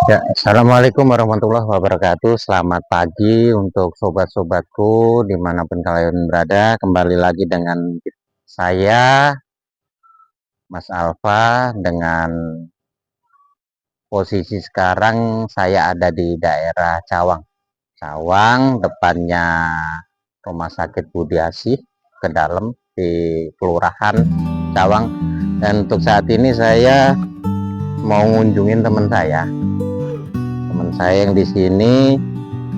Ya, Assalamualaikum warahmatullahi wabarakatuh. Selamat pagi untuk sobat-sobatku dimanapun kalian berada. Kembali lagi dengan saya, Mas Alfa, dengan posisi sekarang saya ada di daerah Cawang. Cawang, depannya Rumah Sakit Budi Asih, ke dalam di Kelurahan Cawang. Dan untuk saat ini saya mau ngunjungin teman saya. Teman saya yang di sini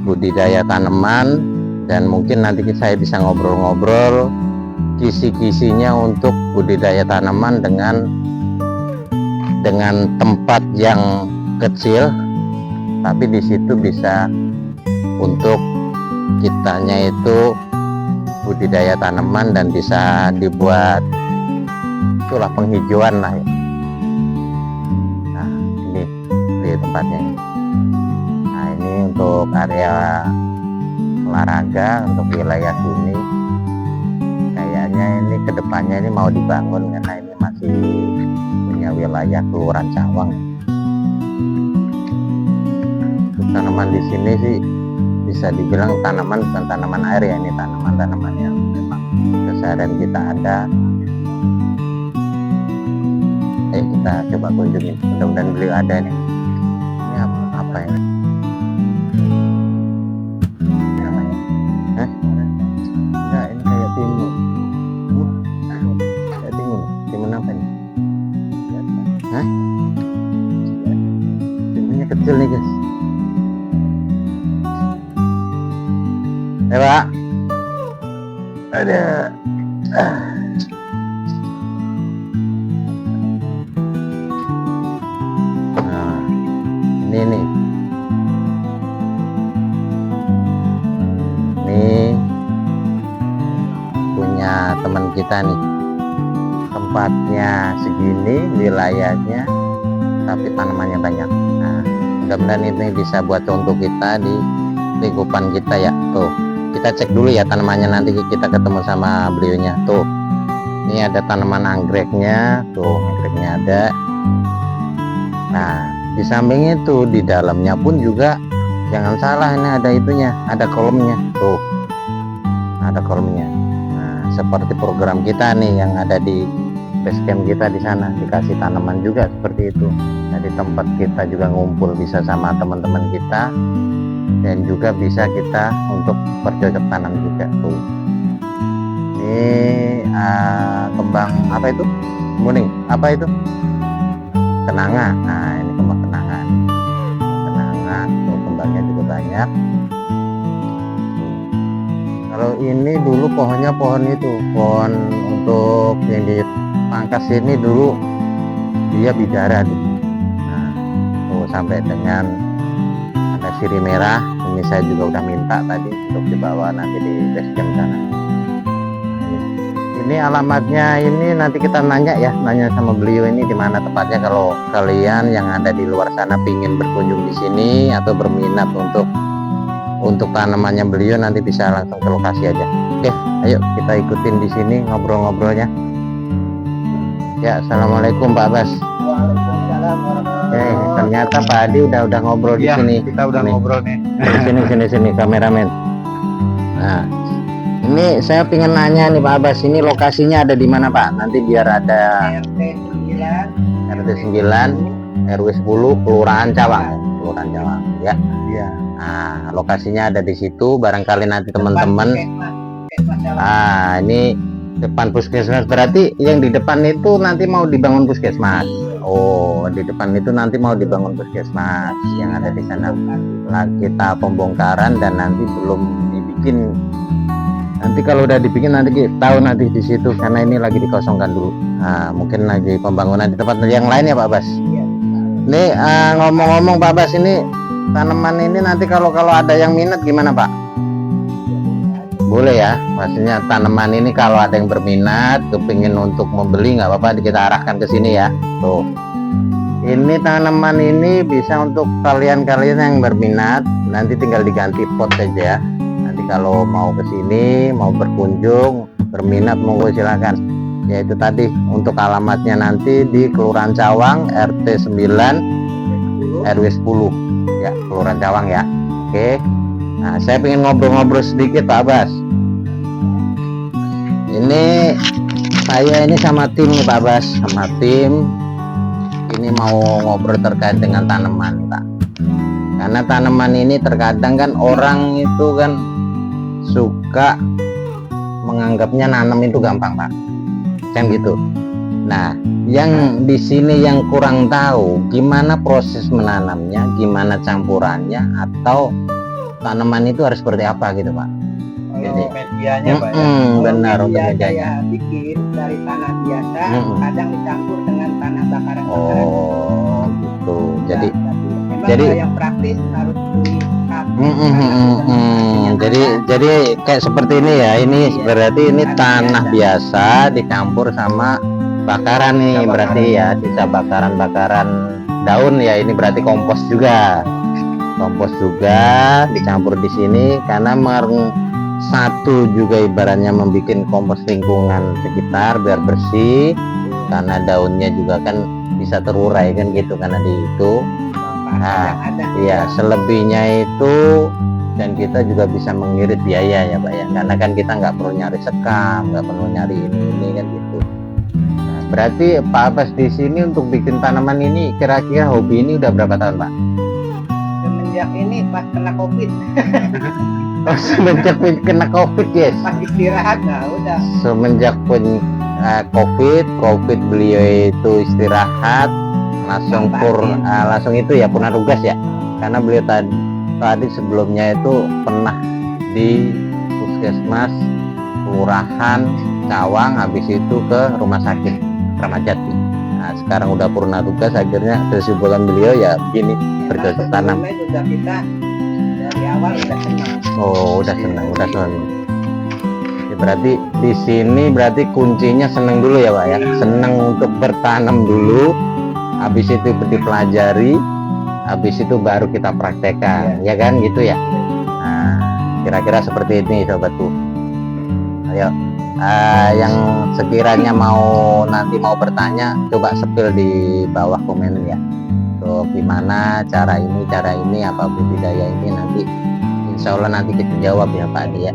budidaya tanaman, dan mungkin nanti saya bisa ngobrol-ngobrol kisi-kisinya untuk budidaya tanaman dengan tempat yang kecil, tapi di situ bisa untuk kitanya itu budidaya tanaman dan bisa dibuat itulah penghijauan lah ya. Nah, ini di tempatnya. Nah, ini untuk area olahraga untuk wilayah sini. Kayaknya ini kedepannya ini mau dibangun karena ini masih punya wilayah Kelurahan Cawang. Untuk tanaman di sini sih bisa dibilang tanaman bukan tanaman air ya, ini tanaman-tanaman yang memang keseharian kita ada. Ayo kita coba kunjungi, mudah-mudahan beliau ada nih. Ini apa ya? Enggak, ini kayak timun. Kayak timun. Timun apa nih? Hah? Timunnya kecil nih guys. Pak. Ada. Nah, ini nih. Punya teman kita nih, tempatnya segini, wilayahnya, tapi tanamannya banyak. Nah, mudah-mudahan ini bisa buat contoh kita di lingkupan kita ya. Tuh, kita cek dulu ya tanamannya, nanti kita ketemu sama beliaunya. Tuh, ini ada tanaman anggreknya, tuh anggreknya ada. Nah, di samping itu di dalamnya pun juga jangan salah, ini ada itunya, ada kolomnya. Tuh, ada kolomnya. Seperti program kita nih yang ada di basecamp kita di sana, dikasih tanaman juga seperti itu. Jadi tempat kita juga ngumpul bisa sama teman-teman kita, dan juga bisa kita untuk bercocok tanam juga. Tuh, ini kembang apa itu, kuning apa itu, kenanga. Nah, ini kembang kenanga, tuh kembangnya juga banyak. Kalau ini dulu pohonnya pohon untuk yang di pangkas ini dulu dia bidara dulu. Nah, tuh sampai dengan ada sirih merah. Ini saya juga udah minta tadi untuk dibawa nanti di basecamp sana. Ini alamatnya, ini nanti kita nanya sama beliau ini di mana tempatnya. Kalau kalian yang ada di luar sana pingin berkunjung di sini atau berminat untuk tanamannya beliau, nanti bisa langsung ke lokasi aja. Oke, ayo kita ikutin di sini ngobrol-ngobrolnya. Ya, assalamualaikum Pak Abbas. Waalaikumsalam warahmatullahi. Ternyata Pak Adi udah ngobrol di sini. Kita udah ngobrol nih. Sini kameramen. Nah, ini saya pengen nanya nih Pak Abbas, ini lokasinya ada di mana Pak? Nanti biar ada RT 9 RW 10 Kelurahan Cawang. Kelurahan Cawang ya. Iya. Nah, lokasinya ada di situ. Barangkali nanti teman-teman. Ini depan puskesmas. Berarti yang di depan itu nanti mau dibangun puskesmas. Oh, di depan itu nanti mau dibangun puskesmas yang ada di sana. Nah, kita pembongkaran dan nanti belum dibikin. Nanti kalau udah dibikin nanti kita tahu nanti di situ, karena ini lagi dikosongkan dulu. Nah, mungkin lagi pembangunan di tempat yang lain ya Pak Bas. Ini ngomong-ngomong Pak Bas, ini tanaman ini nanti kalau ada yang minat gimana Pak? Boleh ya, maksudnya tanaman ini kalau ada yang berminat kepingin untuk membeli, nggak apa-apa, kita arahkan ke sini ya. Tuh, ini tanaman ini bisa untuk kalian-kalian yang berminat, nanti tinggal diganti pot saja. Nanti kalau mau ke sini, mau berkunjung, berminat, monggo silakan. Yaitu tadi untuk alamatnya nanti di Kelurahan Cawang RT 9 RW 10 ya, Kelurahan Cawang ya. Oke. Nah, saya pengen ngobrol-ngobrol sedikit Pak Bas. Ini saya ini sama tim nih Pak Bas, sama tim ini mau ngobrol terkait dengan tanaman Pak. Karena tanaman ini terkadang kan orang itu kan suka menganggapnya nanam itu gampang Pak, kan gitu. Nah, yang di sini yang kurang tahu gimana proses menanamnya, gimana campurannya, atau tanaman itu harus seperti apa gitu Pak. Kalau medianya Pak ya. Benar untuk media medianya. saya bikin dari tanah biasa, kadang dicampur dengan tanah bakaran. Oh, gitu. Jadi memang jadi- kalau yang praktis harus beli jadi kayak seperti ini ya. Ini berarti ini tanah biasa dicampur sama bakaran nih, Sisa berarti ya sisa bakaran daun ya. Ini berarti kompos juga. Kompos juga dicampur di sini karena satu juga ibaratnya membuat kompos lingkungan sekitar biar bersih, karena daunnya juga kan bisa terurai kan gitu karena di itu. Nah, iya, selebihnya itu dan kita juga bisa mengirit biaya ya Pak ya, karena kan kita nggak perlu nyari sekam, nggak perlu nyari ini kan gitu. Nah, berarti Pak Abbas di sini untuk bikin tanaman ini kira-kira hobi ini udah berapa tahun Pak? semenjak ini pas kena covid, Oh, semenjak kena covid yes. pas istirahat, nah udah. Semenjak covid beliau itu istirahat langsung langsung itu ya purna tugas ya, karena beliau tadi sebelumnya itu pernah di puskesmas kelurahan Cawang, habis itu ke rumah sakit Kramat Jati. Nah, sekarang udah purna tugas, akhirnya kesibukan beliau ya begini, bercocok tanam. Sebelumnya juga kita dari awal udah senang. Oh, udah senang. Ya, berarti di sini berarti kuncinya senang dulu ya Pak ya, senang untuk bertanam dulu, habis itu dipelajari, habis itu baru kita praktekkan, ya kan gitu ya. Nah, kira-kira seperti ini sobatku. Ayo, yang sekiranya nanti mau bertanya, coba sepil di bawah komen ya. So, gimana cara ini apa budidaya ini, nanti insya Allah nanti kita jawab ya Pak Adi ya.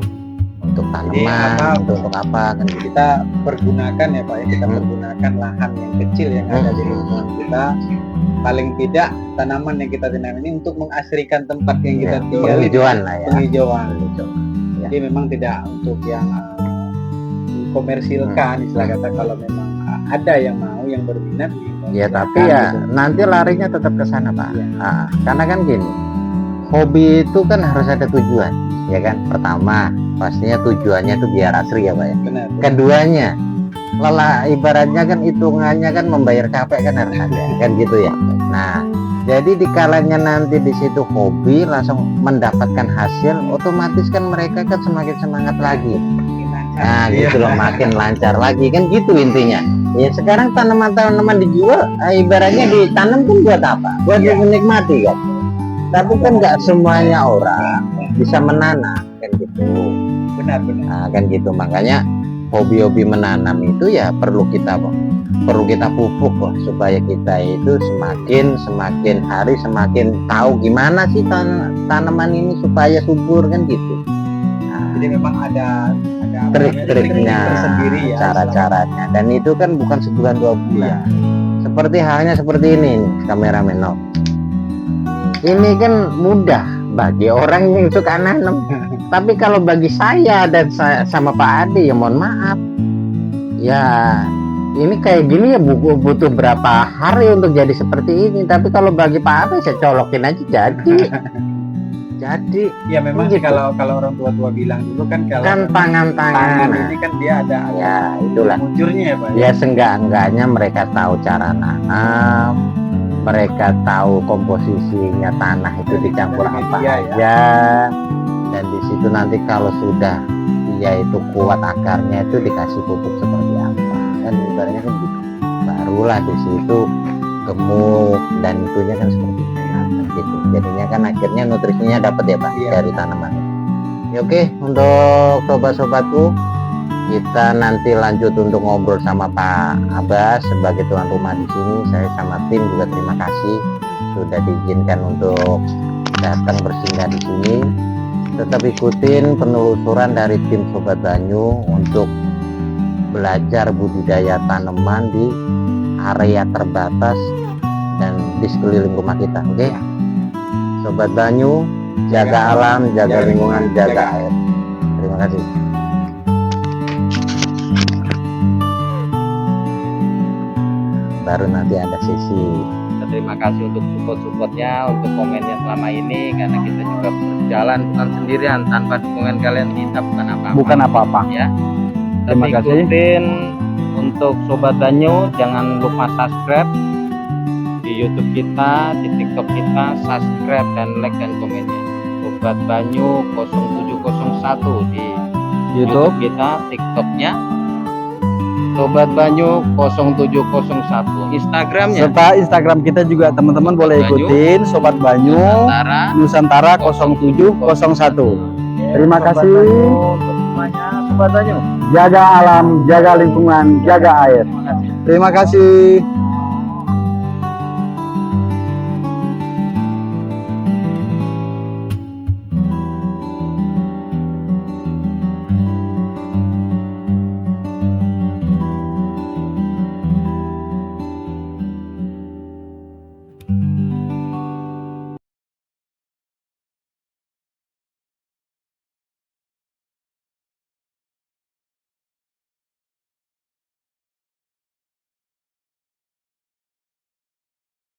Untuk tanaman, untuk apa kan gitu. Kita pergunakan ya Pak ya, kita pergunakan lahan yang kecil yang ada di lingkungan kita. Paling tidak tanaman yang kita tanam ini untuk mengasrikan tempat yang kita tinggal, penghijauan lah ya. penghijauan. Ya. Jadi memang tidak untuk yang komersilkan, istilah kata. Kalau memang ada yang mau, yang berminat, Ya tapi ya nanti larinya tetap ke sana Pak. Nah, karena kan gini, hobi itu kan harus ada tujuan, ya kan. Pertama pastinya tujuannya itu biar asri ya Pak ya. benar. Keduanya lelah, ibaratnya kan hitungannya kan membayar capek kan harus ada kan gitu ya. Nah, jadi dikalanya nanti di situ hobi langsung mendapatkan hasil, otomatis kan mereka kan semakin semangat lagi. Nah gitu loh, makin lancar lagi kan gitu intinya. Ya sekarang tanaman-tanaman dijual, ibaratnya ditanam kan buat apa? Buat menikmati kan. Tapi kan nggak semuanya orang bisa menanam kan gitu. Benar. Nah, kan gitu, makanya hobi-hobi menanam itu ya perlu kita pupuk lah, supaya kita itu semakin hari semakin tahu gimana sih tanaman ini supaya subur kan gitu. Jadi memang ada trik-triknya, tersendiri ya, cara-caranya, dan itu kan bukan sebulan 2 bulan. Seperti halnya seperti ini nih, kameramen. No. Ini kan mudah bagi orang yang suka nanam. Tapi kalau bagi saya dan sama Pak Adi ya mohon maaf. Ya ini kayak gini ya butuh berapa hari untuk jadi seperti ini. Tapi kalau bagi Pak Adi saya colokin aja jadi. Jadi ya memang gitu. kalau orang tua bilang dulu kan, kalau kan tangan ini kan dia ada ya itulah. munculnya ya Pak. Ya seenggak-enggaknya mereka tahu cara nanam, mereka tahu komposisinya tanah itu dicampur Dari apa media, aja, dan di situ nanti kalau sudah dia itu kuat akarnya itu dikasih pupuk seperti apa kan ibaratnya kan gitu. Barulah di situ gemuk dan itunya kan seperti itu gitu. Jadinya kan akhirnya nutrisinya dapat ya Pak dari tanaman. Ya, oke, untuk sobat-sobatku, kita nanti lanjut untuk ngobrol sama Pak Abbas sebagai tuan rumah di sini. Saya sama tim juga terima kasih sudah diizinkan untuk datang bersinggah di sini. Tetap ikutin penelusuran dari tim Sobat Banyu untuk belajar budidaya tanaman di area terbatas dan di sekeliling rumah kita. Oke, Sobat Banyu, jaga alam, jaga lingkungan, jaga air. Terima kasih. Baru nanti ada sesi. Terima kasih untuk support-supportnya, untuk komennya selama ini, karena kita juga berjalan bukan sendirian, tanpa dukungan kalian kita bukan apa-apa. Bukan apa-apa. Ya. Terima Tapi kasih. ikutin untuk Sobat Banyu, jangan lupa subscribe di YouTube kita, di TikTok kita, subscribe dan like dan komennya. Sobat Banyu 0701 di YouTube kita, TikToknya Sobat Banyu 0701, Instagramnya Serta Instagram kita juga teman-teman boleh Banyu. ikutin Sobat Banyu Nusantara Nusantara 0701. Terima kasih. untuk semuanya Sobat Banyu. Jaga alam, jaga lingkungan, jaga air. Terima kasih.